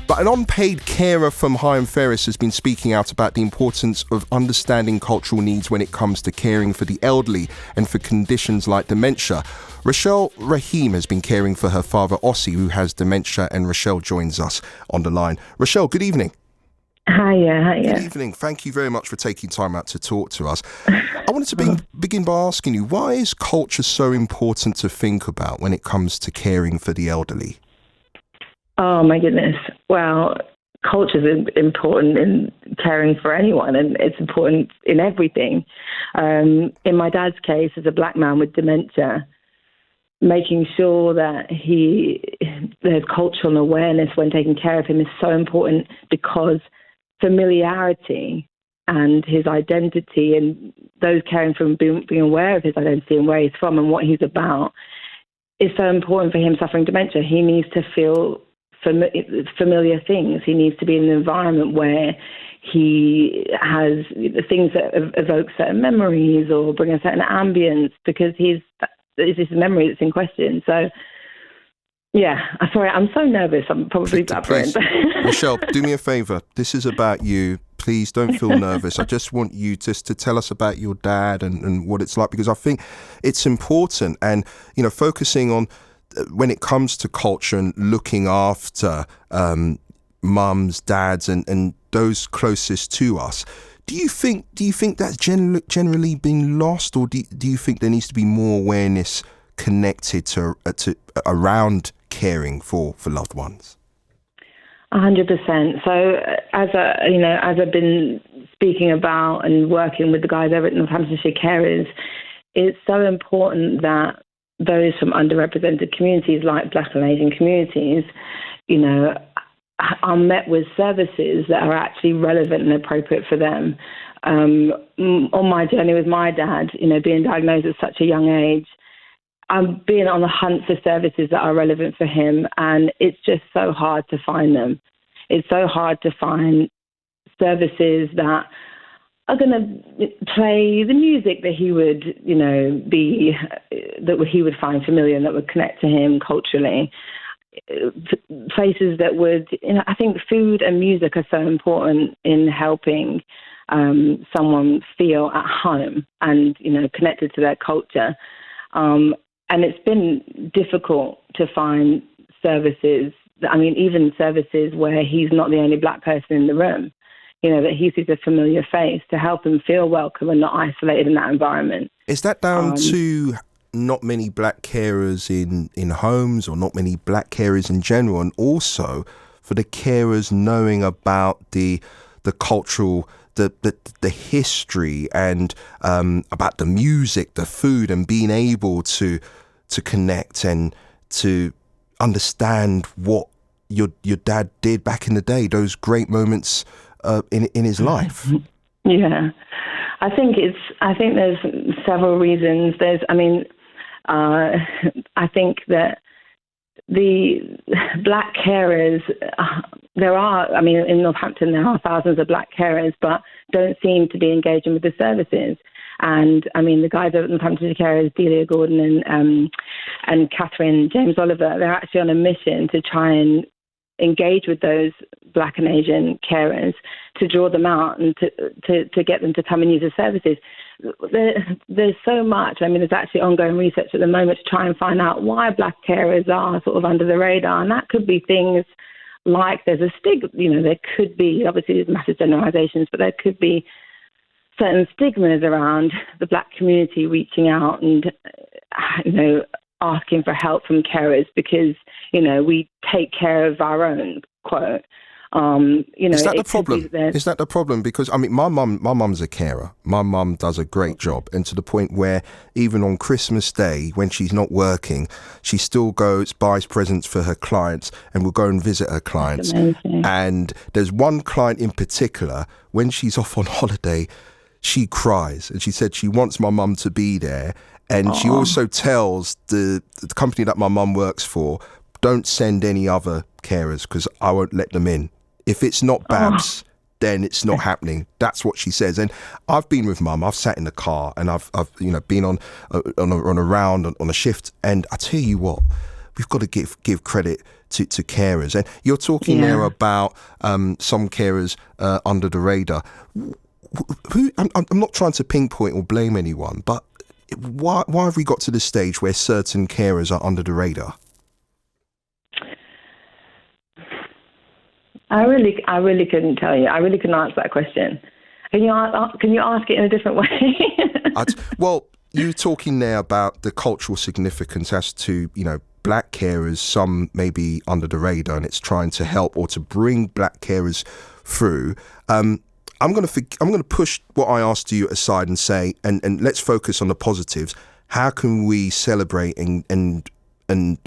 But an unpaid carer from Higham Ferris has been speaking out about the importance of understanding cultural needs when it comes to caring for the elderly and for conditions like dementia. Rochelle Rahim has been caring for her father, Ossie, who has dementia, and Rochelle joins us on the line. Rochelle, good evening. Hiya. Good evening. Thank you very much for taking time out to talk to us. I wanted to begin by asking you, why is culture so important to think about when it comes to caring for the elderly? Oh, my goodness. Well, culture is important in caring for anyone, and it's important in everything. In my dad's case, as a black man with dementia, making sure that there's cultural awareness when taking care of him is so important, because familiarity and his identity, and those caring for him being aware of his identity and where he's from and what he's about, is so important for him suffering dementia. He needs to feel familiar things. He needs to be in an environment where he has things that evoke certain memories or bring a certain ambience, because it's his memory that's in question. So, yeah, sorry, I'm so nervous. I'm probably blabbering. Rochelle, do me a favour. This is about you. Please don't feel nervous. I just want you just to tell us about your dad and what it's like, because I think it's important. And, focusing on when it comes to culture and looking after mums, dads, and those closest to us. Do you think that's generally been lost, or do you think there needs to be more awareness connected to around caring for loved ones? 100%. So as I've been speaking about and working with the guys over at Northamptonshire Carers, it's so important that those from underrepresented communities like Black and Asian communities, are met with services that are actually relevant and appropriate for them. On my journey with my dad, being diagnosed at such a young age, I'm being on the hunt for services that are relevant for him, and it's just so hard to find them. It's so hard to find services that are going to play the music that he would, that he would find familiar and that would connect to him culturally. Places that would, I think food and music are so important in helping someone feel at home and, connected to their culture. And it's been difficult to find services, even services where he's not the only Black person in the room, that he sees a familiar face to help him feel welcome and not isolated in that environment. Is that down to not many Black carers in homes, or not many Black carers in general, and also for the carers knowing about the cultural, the history, and about the music, the food, and being able to connect and to understand what your dad did back in the day, those great moments in his life? Yeah, I think there's several reasons. I think that the Black carers, in Northampton there are thousands of Black carers, but don't seem to be engaging with the services. And the guys over at Northampton Carers, Delia Gordon and Catherine James Oliver, they're actually on a mission to try and engage with those Black and Asian carers to draw them out and to get them to come and use the services. There's so much. there's actually ongoing research at the moment to try and find out why Black carers are sort of under the radar, and that could be things like there's a stigma. There could be, obviously there's massive generalizations, but there could be certain stigmas around the Black community reaching out and asking for help from carers because we take care of our own, quote. Is that the problem? Is that the problem? Because my mum's a carer. My mum does a great job, and to the point where even on Christmas Day, when she's not working, she still buys presents for her clients, and will go and visit her clients. And there's one client in particular, when she's off on holiday, she cries, and she said she wants my mum to be there. And she also tells the company that my mum works for, don't send any other carers because I won't let them in. If it's not Babs, then it's not happening. That's what she says. And I've been with Mum. I've sat in the car, and I've been on a round on a shift. And I tell you what, we've got to give credit to carers. And you're talking there about some carers under the radar. I'm not trying to pinpoint or blame anyone, but why have we got to the stage where certain carers are under the radar? I really couldn't tell you. I really couldn't answer that question. Can you ask it in a different way? Well, you're talking there about the cultural significance as to, black carers, some may be under the radar, and it's trying to help or to bring black carers through. I'm going to push what I asked you aside and say, and let's focus on the positives. How can we celebrate and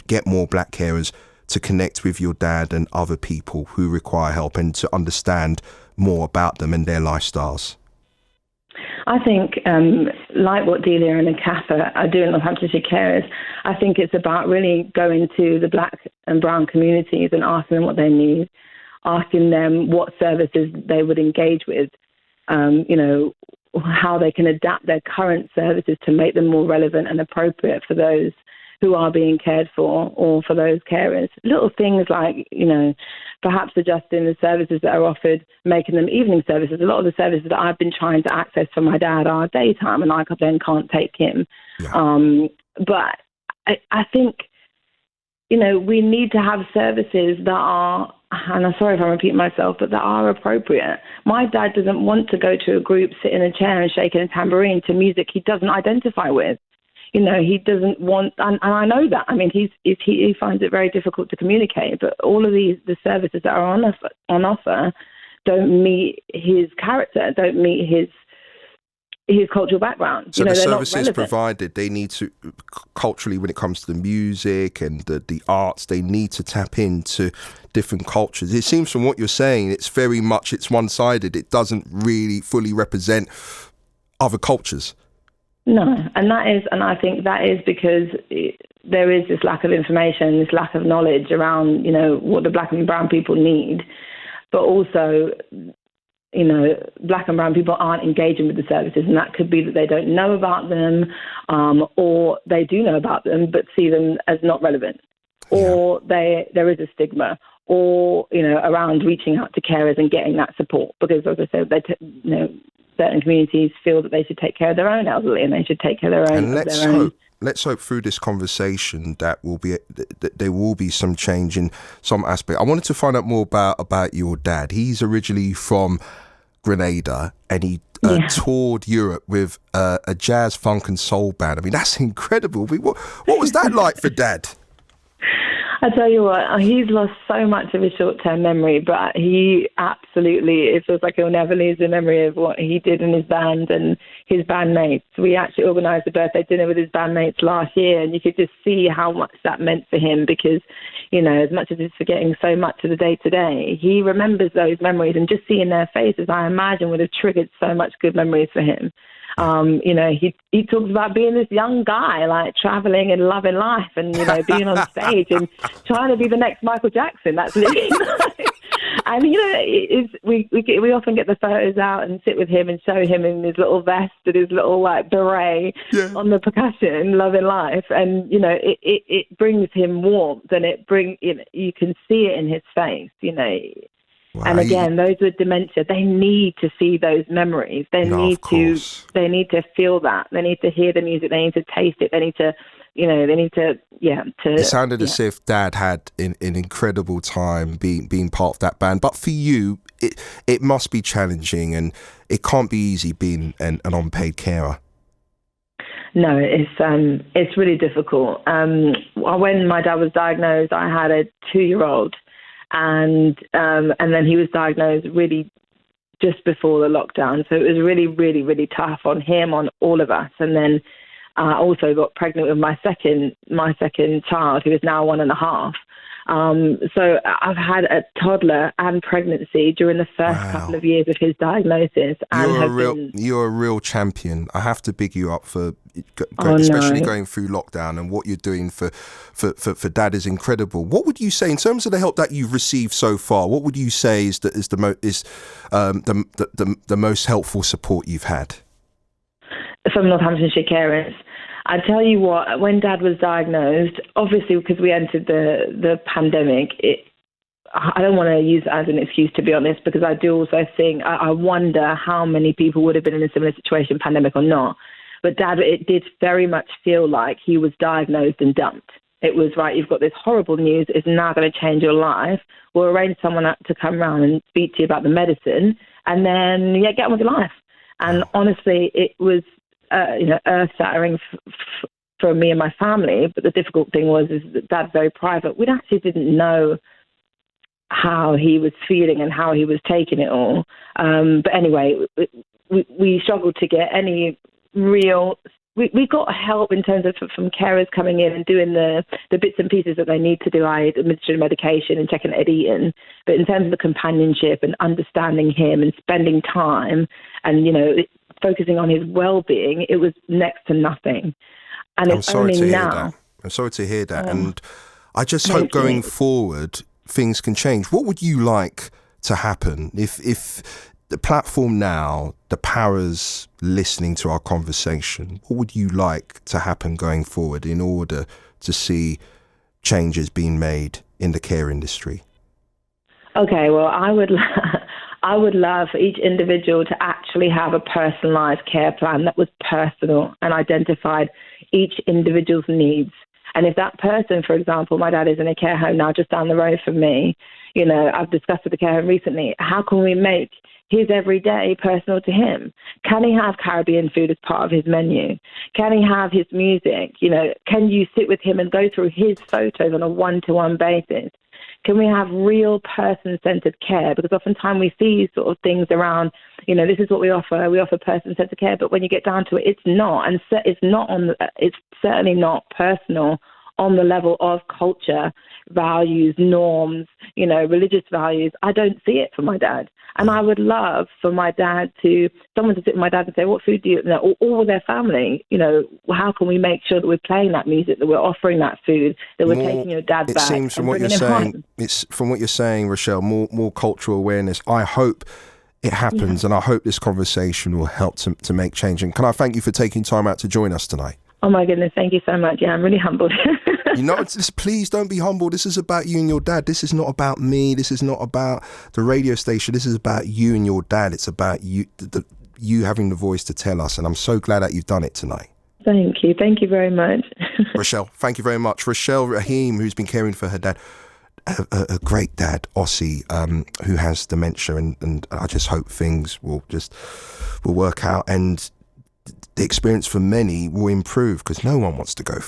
get more black carers to connect with your dad and other people who require help and to understand more about them and their lifestyles? I think, like what Delia and Akatha are doing with Northamptonshire Carers, I think it's about really going to the black and brown communities and asking them what they need, asking them what services they would engage with, how they can adapt their current services to make them more relevant and appropriate for those who are being cared for or for those carers. Little things like, perhaps adjusting the services that are offered, making them evening services. A lot of the services that I've been trying to access for my dad are daytime, and I then can't take him. Yeah. But I think, we need to have services that are, and I'm sorry if I'm repeating myself, but that are appropriate. My dad doesn't want to go to a group, sit in a chair and shaking a tambourine to music he doesn't identify with. He doesn't want, and I know that. I mean, he finds it very difficult to communicate. But all of the services that are on offer don't meet his character, don't meet his cultural background. So the services provided, they need to culturally, when it comes to the music and the arts, they need to tap into different cultures. It seems from what you're saying, it's one-sided. It doesn't really fully represent other cultures. No, and I think that is because there is this lack of information, this lack of knowledge around, what the black and brown people need, but also, black and brown people aren't engaging with the services, and that could be that they don't know about them, or they do know about them but see them as not relevant, or there is a stigma, or around reaching out to carers and getting that support, because as I said, certain communities feel that they should take care of their own elderly and they should take care of their own. And let's hope through this conversation that there will be some change in some aspect. I wanted to find out more about your dad. He's originally from Grenada, and he toured Europe with a jazz, funk and soul band. I mean, that's incredible. What was that like for Dad? I tell you what, he's lost so much of his short-term memory, but he absolutely, it feels like he'll never lose the memory of what he did in his band and his bandmates. We actually organised a birthday dinner with his bandmates last year, and you could just see how much that meant for him because, as much as he's forgetting so much of the day-to-day, he remembers those memories, and just seeing their faces, I imagine, would have triggered so much good memories for him. He talks about being this young guy, like traveling and loving life and, being on stage and trying to be the next Michael Jackson. That's living life. And, we often get the photos out and sit with him and show him in his little vest and his little beret on the percussion, loving life. And, it brings him warmth, and you can see it in his face, Wow. And again, those with dementia, they need to see those memories. They need to feel that. They need to hear the music. They need to taste it. They need to, It sounded as if Dad had an incredible time being part of that band. But for you, it must be challenging, and it can't be easy being an unpaid carer. No, it's really difficult. When my dad was diagnosed, I had a 2-year-old. And then he was diagnosed really just before the lockdown. So it was really, really, really tough on him, on all of us. And then I also got pregnant with my second child, who is now 1.5. So I've had a toddler and pregnancy during the first couple of years of his diagnosis. You're a real champion. I have to big you up for, especially going through lockdown, and what you're doing for Dad is incredible. What would you say in terms of the help that you've received so far? What would you say is the most helpful support you've had? From Northamptonshire Carers. I tell you what, when Dad was diagnosed, obviously because we entered the pandemic, I don't want to use it as an excuse, to be honest, because I do also think, I wonder how many people would have been in a similar situation, pandemic or not. But Dad, it did very much feel like he was diagnosed and dumped. It was, right, you've got this horrible news, it's now going to change your life. We'll arrange someone to come around and speak to you about the medicine, and then, get on with your life. And honestly, it was, earth-shattering for me and my family. But the difficult thing is that Dad's very private. We actually didn't know how he was feeling and how he was taking it all. But anyway, we struggled to get any real... We got help in terms of from carers coming in and doing the bits and pieces that they need to do, like administering medication and checking Ed eating. But in terms of the companionship and understanding him and spending time and, focusing on his well-being, it was next to nothing. And I'm sorry to hear that. And I just hope going forward things can change. What would you like to happen if the platform now, the powers listening to our conversation, what would you like to happen going forward in order to see changes being made in the care industry? Okay, well, I would love for each individual to actually have a personalised care plan that was personal and identified each individual's needs. And if that person, for example, my dad is in a care home now just down the road from me, I've discussed with the care home recently, how can we make his everyday personal to him? Can he have Caribbean food as part of his menu? Can he have his music? Can you sit with him and go through his photos on a one-to-one basis? Can we have real person-centered care? Because oftentimes we see sort of things around, this is what we offer. We offer person-centered care, but when you get down to it, it's not. And it's certainly not personal on the level of culture, values, norms, religious values. I don't see it for my dad. And I would love for someone to sit with my dad and say, what food do you, all with their family, how can we make sure that we're playing that music, that we're offering that food, that we're taking your dad back? It seems from what you're saying, Rochelle, more cultural awareness. I hope it happens, and I hope this conversation will help to make change. And can I thank you for taking time out to join us tonight? Oh my goodness, thank you so much. Yeah, I'm really humbled. Please don't be humble. This is about you and your dad. This is not about me. This is not about the radio station. This is about you and your dad. It's about you, you having the voice to tell us. And I'm so glad that you've done it tonight. Thank you. Thank you very much. Rochelle, thank you very much. Rochelle Rahim, who's been caring for her dad, a great dad, Ossie, who has dementia. And I just hope things will work out, and the experience for many will improve, because no one wants to go through